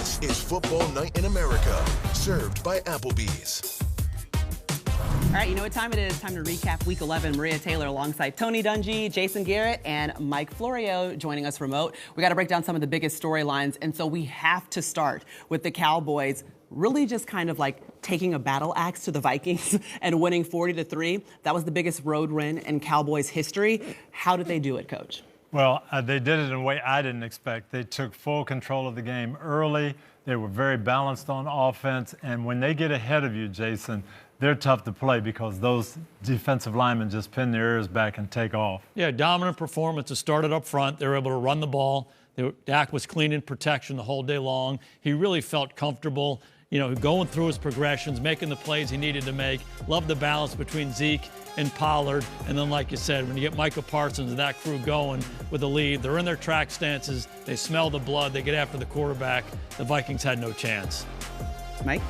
This is Football Night in America, served by Applebee's. All right, you know what time it is? Time to recap Week 11. Maria Taylor alongside Tony Dungy, Jason Garrett, and Mike Florio joining us remote. We got to break down some of the biggest storylines, and so we have to start with the Cowboys really just kind of like taking a battle axe to the Vikings and winning 40-3. That was the biggest road win in Cowboys history. How did they do it, Coach? Well, they did it in a way I didn't expect. They took full control of the game early. They were very balanced on offense, and when they get ahead of you, Jason, they're tough to play because those defensive linemen just pin their ears back and take off. Yeah, dominant performance. It started up front. They were able to run the ball. Dak was clean in protection the whole day long. He really felt comfortable, going through his progressions, making the plays he needed to make. Loved the balance between Zeke and Pollard. And then, like you said, when you get Micah Parsons and that crew going with the lead, they're in their track stances. They smell the blood. They get after the quarterback. The Vikings had no chance. Mike?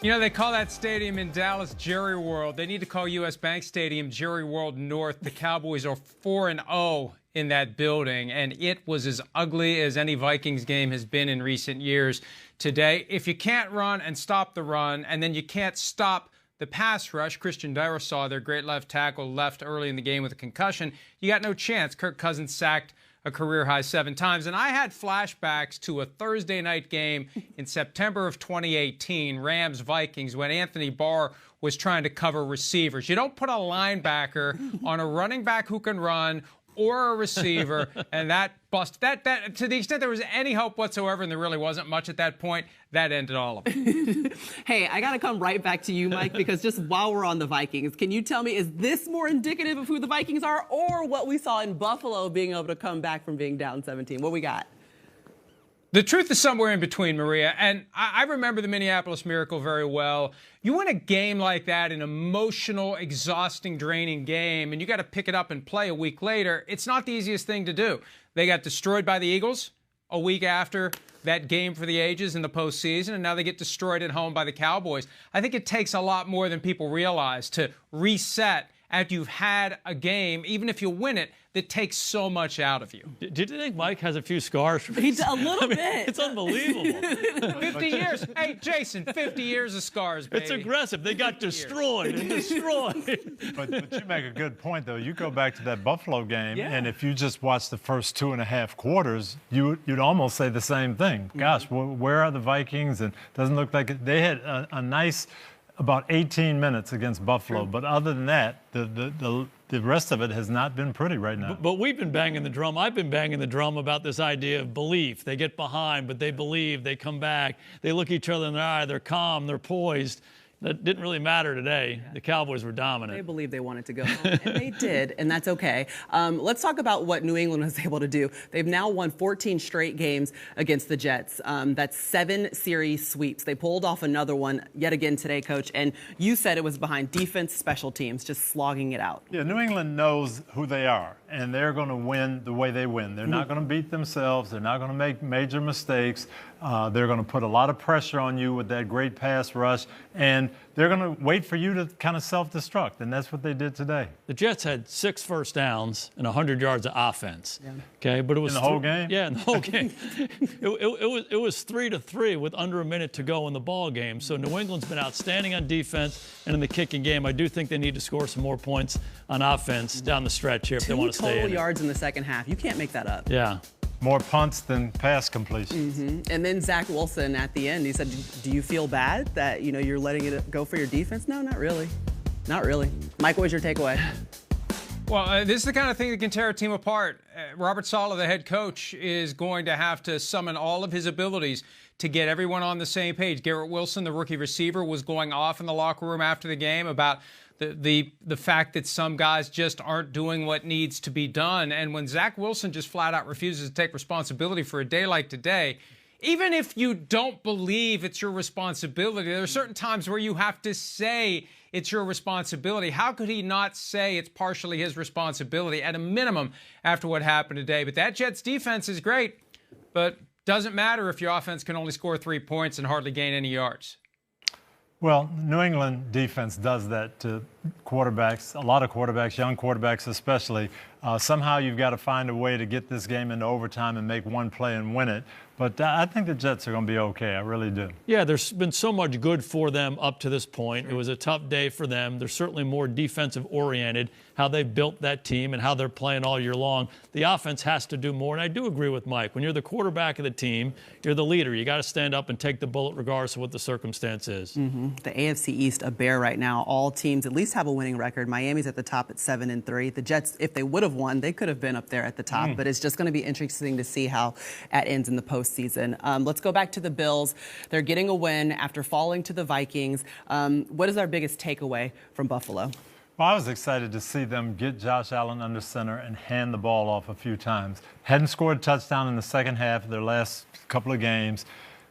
They call that stadium in Dallas Jerry World. They need to call U.S. Bank Stadium Jerry World North. The Cowboys are 4-0 in that building, and it was as ugly as any Vikings game has been in recent years today. If you can't run and stop the run, and then you can't stop the pass rush, Christian Darrisaw, their great left tackle, left early in the game with a concussion, you got no chance. Kirk Cousins sacked a career-high 7 times. And I had flashbacks to a Thursday night game in September of 2018, Rams-Vikings, when Anthony Barr was trying to cover receivers. You don't put a linebacker on a running back who can run or a receiver, and that bust. That to the extent there was any hope whatsoever, and there really wasn't much at that point, that ended all of it. Hey, I got to come right back to you, Mike, because just while we're on the Vikings, can you tell me, is this more indicative of who the Vikings are or what we saw in Buffalo being able to come back from being down 17? What we got? The truth is somewhere in between, Maria, and I remember the Minneapolis Miracle very well. You win a game like that, an emotional, exhausting, draining game, and you got to pick it up and play a week later. It's not the easiest thing to do. They got destroyed by the Eagles a week after that game for the ages in the postseason, and now they get destroyed at home by the Cowboys. I think it takes a lot more than people realize to reset after you've had a game, even if you win it, that takes so much out of you. Do you think Mike has a few scars? A little bit. It's unbelievable. 50 years. Hey, Jason, 50 years of scars, baby. It's aggressive. They got destroyed and destroyed. But you make a good point, though. You go back to that Buffalo game, and if you just watch the first 2.5 quarters, you'd almost say the same thing. Gosh, where are the Vikings? And it doesn't look like it. They had a nice about 18 minutes against Buffalo. But other than that, the rest of it has not been pretty right now. But we've been banging the drum. I've been banging the drum about this idea of belief. They get behind, but they believe. They come back. They look each other in the eye. They're calm. They're poised. That didn't really matter today. The Cowboys were dominant. They believed they wanted to go home, and they did, and that's okay. Let's talk about what New England was able to do. They've now won 14 straight games against the Jets. That's 7 series sweeps. They pulled off another one yet again today, Coach, and you said it was behind defense, special teams, just slogging it out. Yeah, New England knows who they are, and they're going to win the way they win. They're not going to beat themselves. They're not going to make major mistakes. They're going to put a lot of pressure on you with that great pass rush, and they're going to wait for you to kind of self-destruct, and that's what they did today. The Jets had 6 first downs and 100 yards of offense. Yeah. Okay, but it was in the whole game. Yeah, in the whole game. It was 3-3 with under a minute to go in the ball game. So New England's been outstanding on defense and in the kicking game. I do think they need to score some more points on offense down the stretch here if they want to stay in. 2 total yards in the second half. You can't make that up. Yeah. More punts than pass completions. And then Zach Wilson at the end, he said, do you feel bad that, you're letting it go for your defense? No, not really. Not really. Mike, what was your takeaway? Well, this is the kind of thing that can tear a team apart. Robert Saleh, the head coach, is going to have to summon all of his abilities to get everyone on the same page. Garrett Wilson, the rookie receiver, was going off in the locker room after the game about the fact that some guys just aren't doing what needs to be done. And when Zach Wilson just flat out refuses to take responsibility for a day like today, even if you don't believe it's your responsibility, there are certain times where you have to say it's your responsibility. How could he not say it's partially his responsibility at a minimum after what happened today? But that Jets defense is great, but doesn't matter if your offense can only score 3 points and hardly gain any yards. Well, New England defense does that to quarterbacks, a lot of quarterbacks, young quarterbacks especially. Somehow you've got to find a way to get this game into overtime and make one play and win it. But I think the Jets are going to be okay. I really do. Yeah, there's been so much good for them up to this point. It was a tough day for them. They're certainly more defensive-oriented, how they've built that team and how they're playing all year long. The offense has to do more, and I do agree with Mike. When you're the quarterback of the team, you're the leader. You got to stand up and take the bullet regardless of what the circumstance is. Mm-hmm. The AFC East, a bear right now. All teams at least have a winning record. Miami's at the top at 7-3. The Jets, if they would have won, they could have been up there at the top. But it's just going to be interesting to see how it ends in the postseason. Let's go back to the Bills. They're getting a win after falling to the Vikings. What is our biggest takeaway from Buffalo? Well, I was excited to see them get Josh Allen under center and hand the ball off a few times. Hadn't scored a touchdown in the second half of their last couple of games.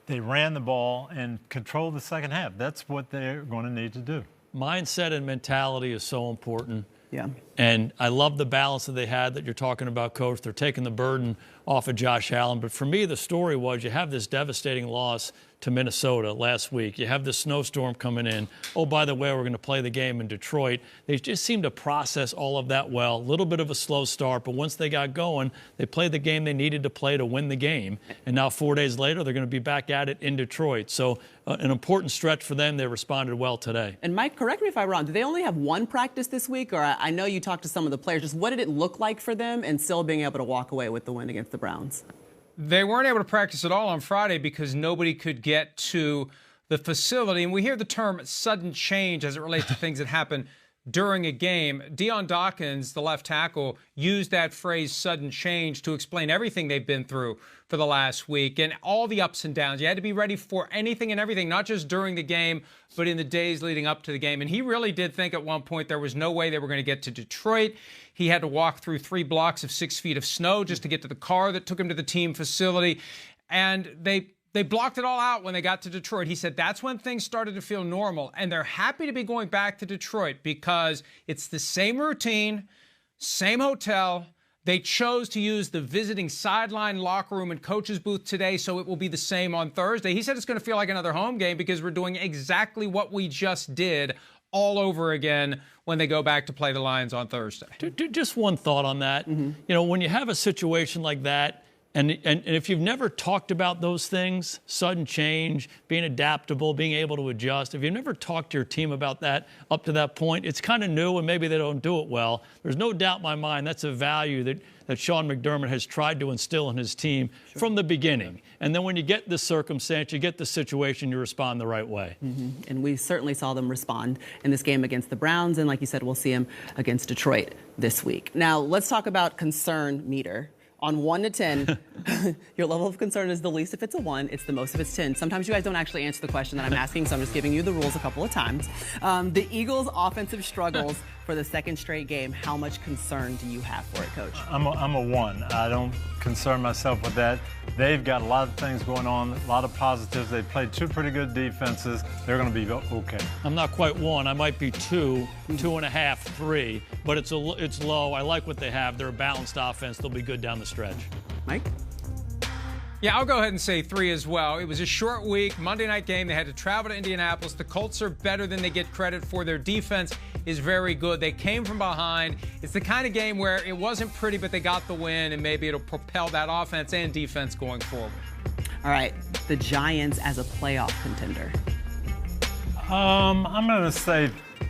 They ran the ball and controlled the second half. That's what they're going to need to do. Mindset and mentality is so important. Yeah. And I love the balance that they had that you're talking about, Coach. They're taking the burden off of Josh Allen. But for me, the story was you have this devastating loss to Minnesota last week. You have this snowstorm coming in. Oh, by the way, we're going to play the game in Detroit. They just seem to process all of that well. A little bit of a slow start, but once they got going, they played the game they needed to play to win the game. And now 4 days later, they're going to be back at it in Detroit. So an important stretch for them. They responded well today. And Mike, correct me if I'm wrong. Do they only have one practice this week? Or I know you talked to some of the players. Just what did it look like for them and still being able to walk away with the win against the Browns? They weren't able to practice at all on Friday because nobody could get to the facility. And we hear the term sudden change as it relates to things that happen during a game. Dion Dawkins, the left tackle, used that phrase sudden change to explain everything they've been through for the last week and all the ups and downs. You had to be ready for anything and everything, not just during the game, but in the days leading up to the game. And he really did think at one point there was no way they were going to get to Detroit. He had to walk through 3 blocks of 6 feet of snow just to get to the car that took him to the team facility. And they blocked it all out when they got to Detroit. He said that's when things started to feel normal. And they're happy to be going back to Detroit because it's the same routine, same hotel. They chose to use the visiting sideline, locker room, and coach's booth today, so it will be the same on Thursday. He said it's going to feel like another home game because we're doing exactly what we just did all over again when they go back to play the Lions on Thursday. Just one thought on that. You know, when you have a situation like that, and if you've never talked about those things, sudden change, being adaptable, being able to adjust, if you've never talked to your team about that up to that point, it's kind of new and maybe they don't do it well. There's no doubt in my mind that's a value that Sean McDermott has tried to instill in his team from the beginning. And then when you get this circumstance, you get the situation, you respond the right way. And we certainly saw them respond in this game against the Browns. And like you said, we'll see them against Detroit this week. Now, let's talk about concern meter. On 1 to 10, your level of concern is the least if it's a 1, it's the most if it's 10. Sometimes you guys don't actually answer the question that I'm asking, so I'm just giving you the rules a couple of times. The Eagles' offensive struggles for the second straight game, how much concern do you have for it, Coach? I'm a 1. I don't concern myself with that. They've got a lot of things going on, a lot of positives. They've played 2 pretty good defenses. They're going to be okay. I'm not quite 1. I might be 2, 2.5, 3, but it's low. I like what they have. They're a balanced offense. They'll be good down the stretch. Mike? Yeah, I'll go ahead and say 3 as well. It was a short week, Monday night game. They had to travel to Indianapolis. The Colts are better than they get credit for. Their defense is very good. They came from behind. It's the kind of game where it wasn't pretty, but they got the win, and maybe it'll propel that offense and defense going forward. All right, the Giants as a playoff contender. I'm going to say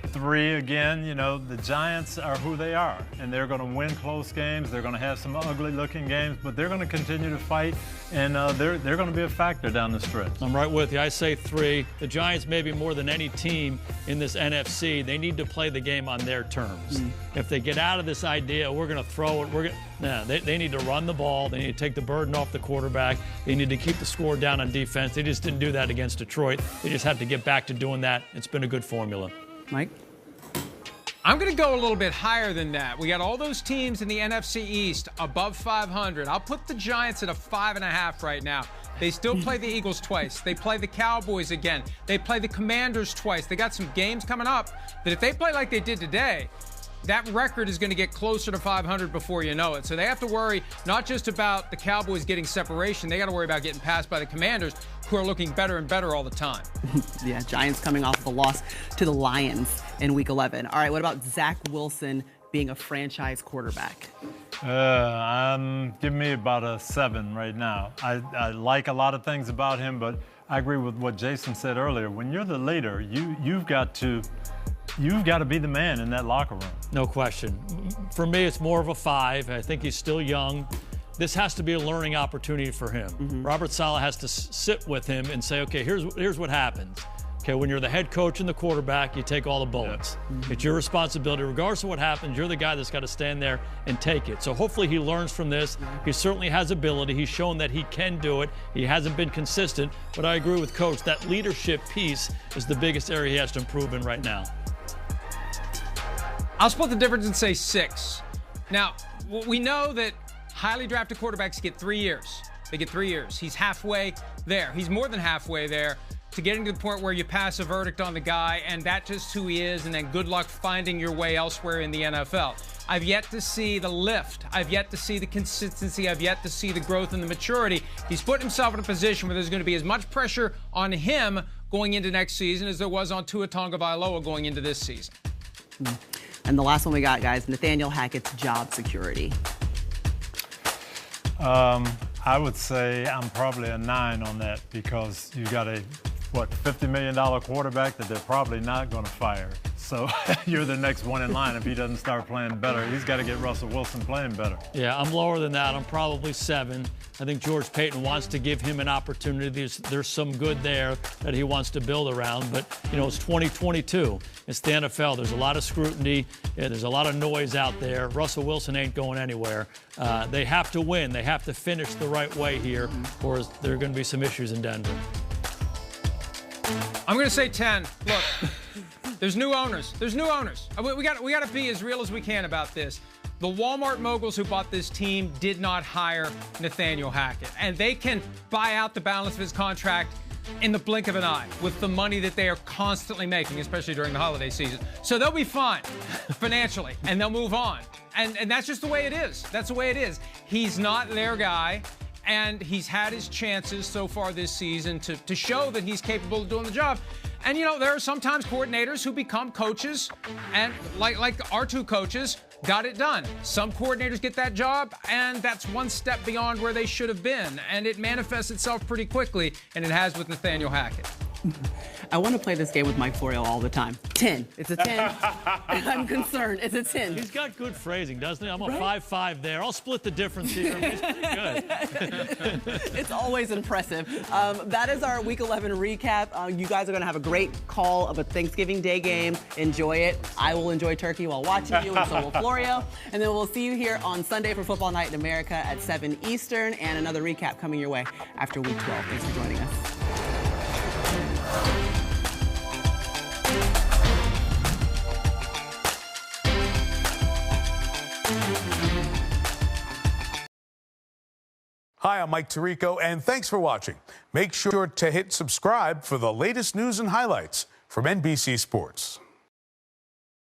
3 again. You know, the Giants are who they are, and they're going to win close games. They're going to have some ugly-looking games, but they're going to continue to fight, and they're going to be a factor down the stretch. I'm right with you. I say 3. The Giants, maybe more than any team in this NFC, they need to play the game on their terms. If they get out of this idea, we're going to throw it, they need to run the ball. They need to take the burden off the quarterback. They need to keep the score down on defense. They just didn't do that against Detroit. They just have to get back to doing that. It's been a good formula. Mike? I'm going to go a little bit higher than that. We got all those teams in the NFC East above 500. I'll put the Giants at a 5.5 right now. They still play the Eagles twice. They play the Cowboys again. They play the Commanders twice. They got some games coming up that if they play like they did today, that record is going to get closer to 500 before you know it. So they have to worry not just about the Cowboys getting separation. They got to worry about getting passed by the Commanders, who are looking better and better all the time. Yeah, Giants coming off of a loss to the Lions in Week 11. All right, what about Zach Wilson being a franchise quarterback? Give me about a 7 right now. I like a lot of things about him, but I agree with what Jason said earlier. When you're the leader, you've got to be the man in that locker room. No question. For me, it's more of a 5. I think he's still young. This has to be a learning opportunity for him. Robert Saleh has to sit with him and say, okay, here's what happens. Okay, when you're the head coach and the quarterback, you take all the bullets. It's your responsibility. Regardless of what happens, you're the guy that's got to stand there and take it. So hopefully he learns from this. He certainly has ability. He's shown that he can do it. He hasn't been consistent, but I agree with Coach. That leadership piece is the biggest area he has to improve in right now. I'll split the difference and say 6. Now, we know that highly drafted quarterbacks get 3 years. They get 3 years. He's halfway there. He's more than halfway there to getting to the point where you pass a verdict on the guy, and that's just who he is, and then good luck finding your way elsewhere in the NFL. I've yet to see the lift. I've yet to see the consistency. I've yet to see the growth and the maturity. He's put himself in a position where there's going to be as much pressure on him going into next season as there was on Tua Tagovailoa going into this season. And the last one we got, guys, Nathaniel Hackett's job security. I would say I'm probably a 9 on that because you got a, $50 million quarterback that they're probably not going to fire. So you're the next one in line if he doesn't start playing better. He's got to get Russell Wilson playing better. Yeah, I'm lower than that. I'm probably 7. I think George Payton wants to give him an opportunity. There's some good there that he wants to build around. But, it's 2022. It's the NFL. There's a lot of scrutiny. There's a lot of noise out there. Russell Wilson ain't going anywhere. They have to win. They have to finish the right way here, or there are going to be some issues in Denver. I'm going to say 10. Look, there's new owners. There's new owners. We got to be as real as we can about this. The Walmart moguls who bought this team did not hire Nathaniel Hackett, and they can buy out the balance of his contract in the blink of an eye with the money that they are constantly making, especially during the holiday season. So they'll be fine financially, and they'll move on. And that's just the way it is. That's the way it is. He's not their guy. And he's had his chances so far this season to show that he's capable of doing the job. And, there are sometimes coordinators who become coaches, and like our 2 coaches got it done. Some coordinators get that job, and that's one step beyond where they should have been. And it manifests itself pretty quickly, and it has with Nathaniel Hackett. I want to play this game with Mike Florio all the time. 10. It's a 10. I'm concerned. It's a 10. He's got good phrasing, doesn't he? I'm a 5-5 there. I'll split the difference here. He's pretty good. It's always impressive. That is our Week 11 recap. You guys are going to have a great call of a Thanksgiving Day game. Enjoy it. I will enjoy turkey while watching you, and so will Florio. And then we'll see you here on Sunday for Football Night in America at 7 Eastern, and another recap coming your way after Week 12. Thanks for joining us. Hi, I'm Mike Tirico, and thanks for watching. Make sure to hit subscribe for the latest news and highlights from NBC Sports.